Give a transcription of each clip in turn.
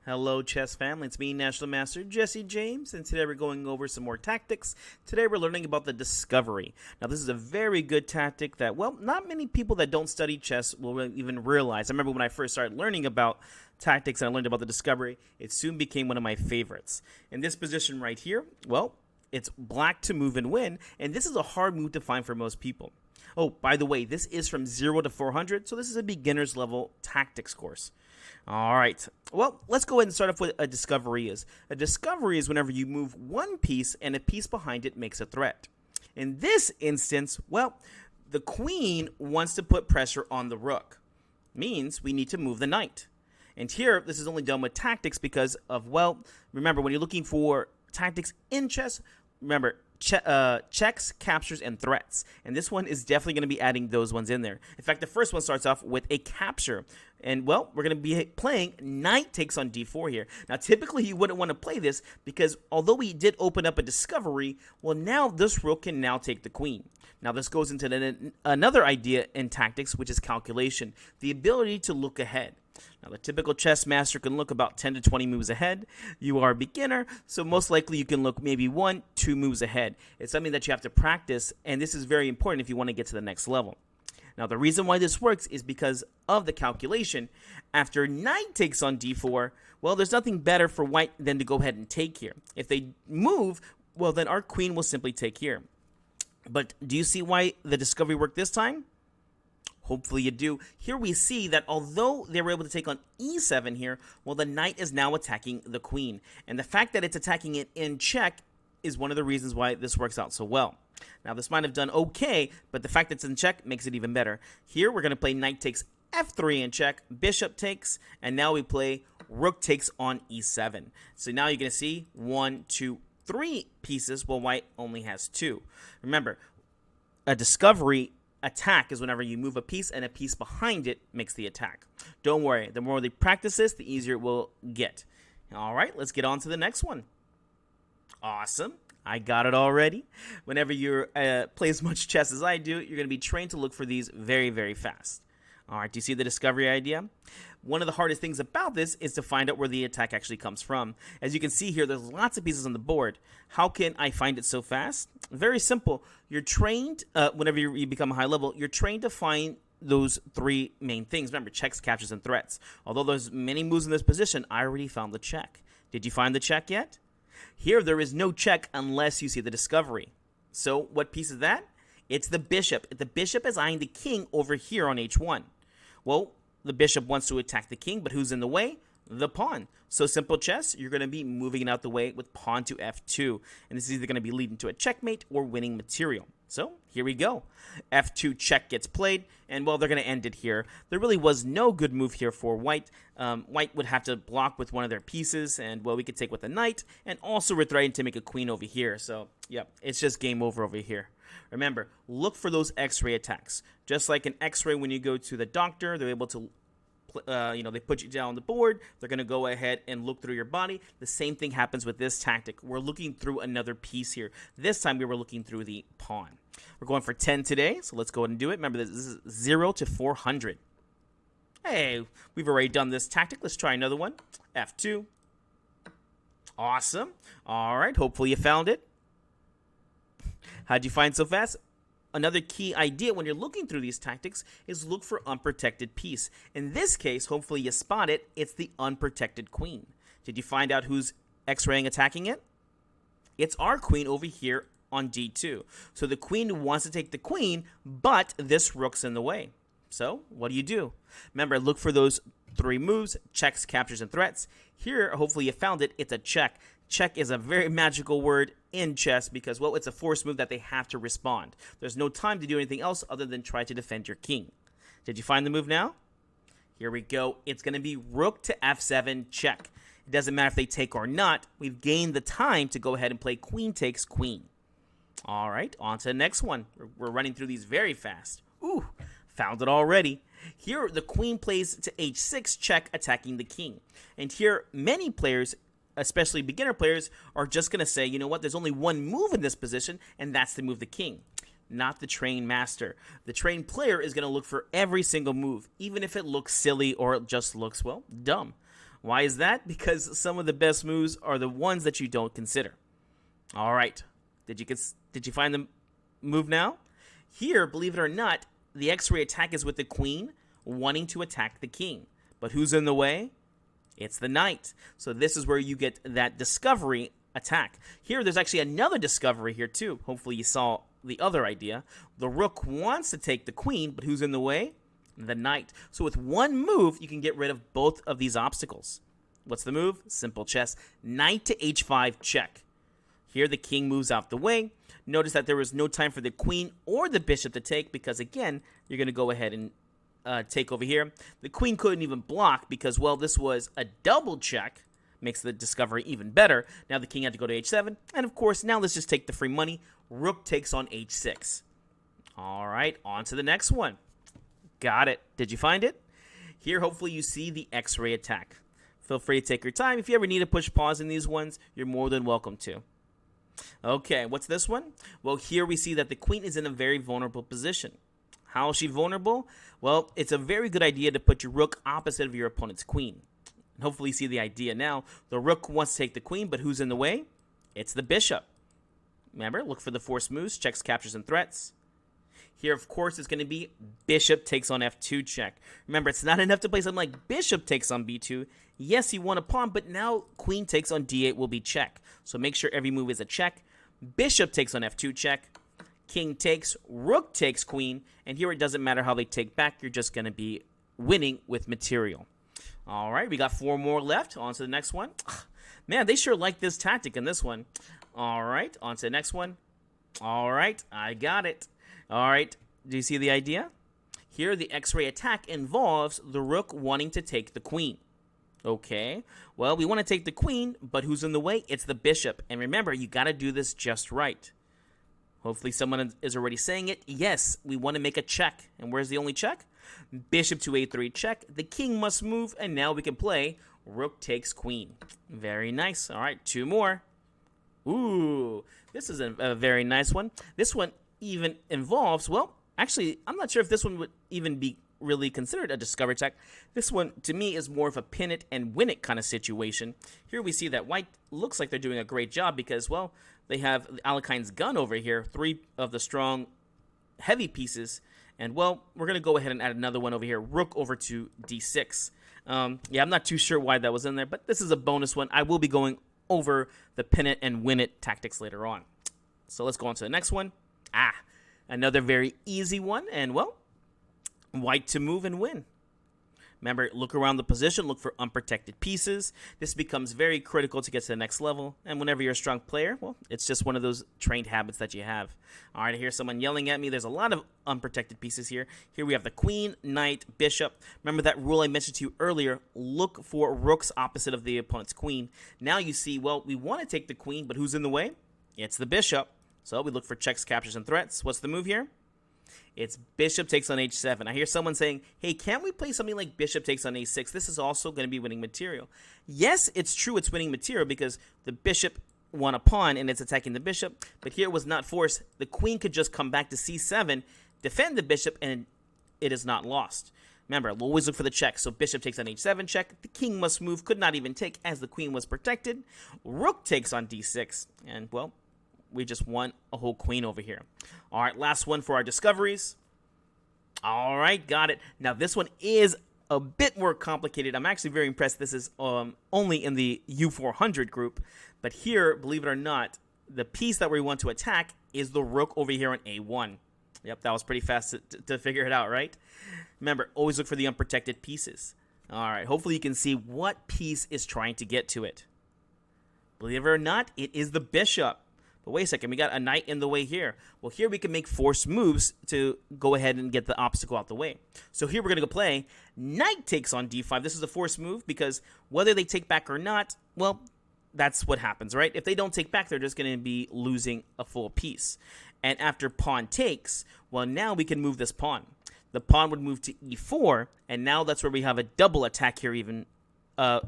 Hello, chess family. It's me, National Master Jesse James, and today we're going over some more tactics. Today we're learning about the discovery. Now, this is a very good tactic that, well, not many people that don't study chess will even realize. I remember when I first started learning about tactics and I learned about the discovery, it soon became one of my favorites. In this position right here, well, it's black to move and win, and this is a hard move to find for most people. Oh, by the way, this is from 0 to 400, so this is a beginner's level tactics course. All right, well, let's go ahead and start off with a discovery is. A discovery is whenever you move one piece and a piece behind it makes a threat. In this instance, well, the queen wants to put pressure on the rook. Means we need to move the knight. And here, this is only done with tactics because of, well, remember, when you're looking for tactics in chess, remember, checks, captures, and threats. And this one is definitely going to be adding those ones in there. In fact, the first one starts off with a capture. And, well, we're going to be playing knight takes on d4 here. Now, typically, you wouldn't want to play this because although we did open up a discovery, well, now this rook can now take the queen. Now, this goes into another idea in tactics, which is calculation, the ability to look ahead. Now, the typical chess master can look about 10 to 20 moves ahead. You are a beginner, so most likely you can look maybe 1, 2 moves ahead. It's something that you have to practice, and this is very important if you want to get to the next level. Now, the reason why this works is because of the calculation. After knight takes on d4, well, there's nothing better for white than to go ahead and take here. If they move, well, then our queen will simply take here. But do you see why the discovery worked this time? Hopefully you do. Here we see that although they were able to take on e7 here, well, the knight is now attacking the queen. And the fact that it's attacking it in check is one of the reasons why this works out so well. Now, this might have done okay, but the fact that it's in check makes it even better. Here, we're going to play knight takes f3 in check, bishop takes, and now we play rook takes on e7. So now you're going to see 1, 2, 3 pieces, while white only has 2. Remember, a discovery attack is whenever you move a piece and a piece behind it makes the attack. Don't worry, the more they practice this, the easier it will get. All right, let's get on to the next one. Awesome. I got it already. Whenever you play as much chess as I do, you're going to be trained to look for these very, very fast. All right, do you see the discovery idea? One of the hardest things about this is to find out where the attack actually comes from. As you can see here, there's lots of pieces on the board. How can I find it so fast? Very simple. You're trained, whenever you become a high level, you're trained to find those 3 main things. Remember, checks, captures, and threats. Although there's many moves in this position, I already found the check. Did you find the check yet? Here, there is no check unless you see the discovery. So, what piece is that? It's the bishop. The bishop is eyeing the king over here on h1. Well, the bishop wants to attack the king, but who's in the way? The pawn. So simple chess, you're going to be moving it out the way with pawn to f2. And this is either going to be leading to a checkmate or winning material. So here we go. f2 check gets played, and well, they're going to end it here. There really was no good move here for white. White would have to block with one of their pieces, and well, we could take with a knight, and also we're threatening to make a queen over here. So, yep, it's just game over here. Remember, look for those x-ray attacks. Just like an x-ray when you go to the doctor, they're able to they put you down on the board. They're going to go ahead and look through your body. The same thing happens with this tactic. We're looking through another piece here. This time we were looking through the pawn. We're going for 10 today, so let's go ahead and do it. Remember, this is 0 to 400. Hey, we've already done this tactic. Let's try another one. F2. Awesome. All right, hopefully you found it. How'd you find so fast? Another key idea when you're looking through these tactics is look for unprotected piece. In this case, hopefully you spot it, it's the unprotected queen. Did you find out who's x-raying attacking it? It's our queen over here on d2. So the queen wants to take the queen, but this rook's in the way. So what do? Remember, look for those 3 moves, checks, captures, and threats. Here, hopefully you found it, it's a check. Check is a very magical word in chess because, well, it's a forced move that they have to respond. There's no time to do anything else other than try to defend your king. Did you find the move now? Here we go. It's going to be rook to f7 check. It doesn't matter if they take or not. We've gained the time to go ahead and play queen takes queen. All right, on to the next one. We're running through these very fast. Ooh, found it already. Here, the queen plays to h6 check, attacking the king. And here, many players, especially beginner players, are just going to say, you know what, there's only one move in this position, and that's to move the king. Not the trained master. The trained player is going to look for every single move, even if it looks silly or it just looks, well, dumb. Why is that? Because some of the best moves are the ones that you don't consider. All right. Did you find the move now? Here, believe it or not, the X-ray attack is with the queen wanting to attack the king. But who's in the way? It's the knight. So this is where you get that discovery attack. Here, there's actually another discovery here too. Hopefully you saw the other idea. The rook wants to take the queen, but who's in the way? The knight. So with one move, you can get rid of both of these obstacles. What's the move? Simple chess. Knight to h5 check. Here the king moves out the way. Notice that there was no time for the queen or the bishop to take because, again, you're going to go ahead and take over here. The queen couldn't even block because, well, this was a double check. Makes the discovery even better. Now the king had to go to h7. And, of course, now let's just take the free money. Rook takes on h6. All right, on to the next one. Got it. Did you find it? Here, hopefully, you see the X-ray attack. Feel free to take your time. If you ever need to push pause in these ones, you're more than welcome to. Okay, what's this one? Well, here we see that the queen is in a very vulnerable position. How is she vulnerable? Well, it's a very good idea to put your rook opposite of your opponent's queen. And hopefully you see the idea now. The rook wants to take the queen, but who's in the way? It's the bishop. Remember, look for the forced moves, checks, captures, and threats. Here, of course, it's going to be bishop takes on f2 check. Remember, it's not enough to play something like bishop takes on b2. Yes, you won a pawn, but now queen takes on d8 will be check. So make sure every move is a check. Bishop takes on f2 check. King takes, rook takes queen. And here it doesn't matter how they take back. You're just going to be winning with material. All right, we got 4 more left. On to the next one. Man, they sure like this tactic in this one. All right, on to the next one. All right, I got it. All right, do you see the idea? Here, the X-ray attack involves the rook wanting to take the queen. Okay, well, we want to take the queen, but who's in the way? It's the bishop. And remember, you got to do this just right. Hopefully someone is already saying it. Yes, we want to make a check. And where's the only check? Bishop to a3 check. The king must move, and now we can play rook takes queen. Very nice. All right, 2 more. Ooh, this is a very nice one. This one even involves, well, actually, I'm not sure if this one would even be really considered a discovery check. This one, to me, is more of a pin it and win it kind of situation. Here we see that white looks like they're doing a great job because, well, they have Alekhine's gun over here, 3 of the strong heavy pieces. And, well, we're going to go ahead and add another one over here, rook over to d6. Yeah, I'm not too sure why that was in there, but this is a bonus one. I will be going over the pin it and win it tactics later on. So let's go on to the next one. Another very easy one. And, well, white to move and win. Remember, look around the position, look for unprotected pieces. This becomes very critical to get to the next level. And whenever you're a strong player, well, it's just one of those trained habits that you have. All right, I hear someone yelling at me. There's a lot of unprotected pieces here. Here we have the queen, knight, bishop. Remember that rule I mentioned to you earlier. Look for rooks opposite of the opponent's queen. Now you see, well, we want to take the queen, but who's in the way? It's the bishop. So we look for checks, captures, and threats. What's the move here? It's bishop takes on h7. I hear someone saying, hey, can't we play something like bishop takes on a6? This is also going to be winning material. Yes, it's true it's winning material because the bishop won a pawn and it's attacking the bishop. But here it was not forced. The queen could just come back to c7, defend the bishop, and it is not lost. Remember, I'll always look for the check. So bishop takes on h7 check. The king must move, could not even take as the queen was protected. Rook takes on d6. And, well, we just won a whole queen over here. All right, last one for our discoveries. All right, got it. Now, this one is a bit more complicated. I'm actually very impressed this is only in the U400 group. But here, believe it or not, the piece that we want to attack is the rook over here on a1. Yep, that was pretty fast to figure it out, right? Remember, always look for the unprotected pieces. All right, hopefully you can see what piece is trying to get to it. Believe it or not, it is the bishop. But wait a second, we got a knight in the way here. Well, here we can make forced moves to go ahead and get the obstacle out the way. So here we're going to go play knight takes on d5. This is a forced move because whether they take back or not, well, that's what happens, right? If they don't take back, they're just going to be losing a full piece. And after pawn takes, well, now we can move this pawn. The pawn would move to e4, and now that's where we have a double attack here even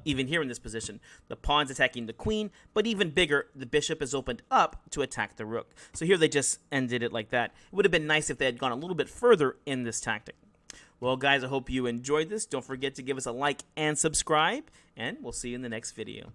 here in this position. The pawn's attacking the queen, but even bigger, the bishop is opened up to attack the rook. So here they just ended it like that. It would have been nice if they had gone a little bit further in this tactic. Well, guys, I hope you enjoyed this. Don't forget to give us a like and subscribe, and we'll see you in the next video.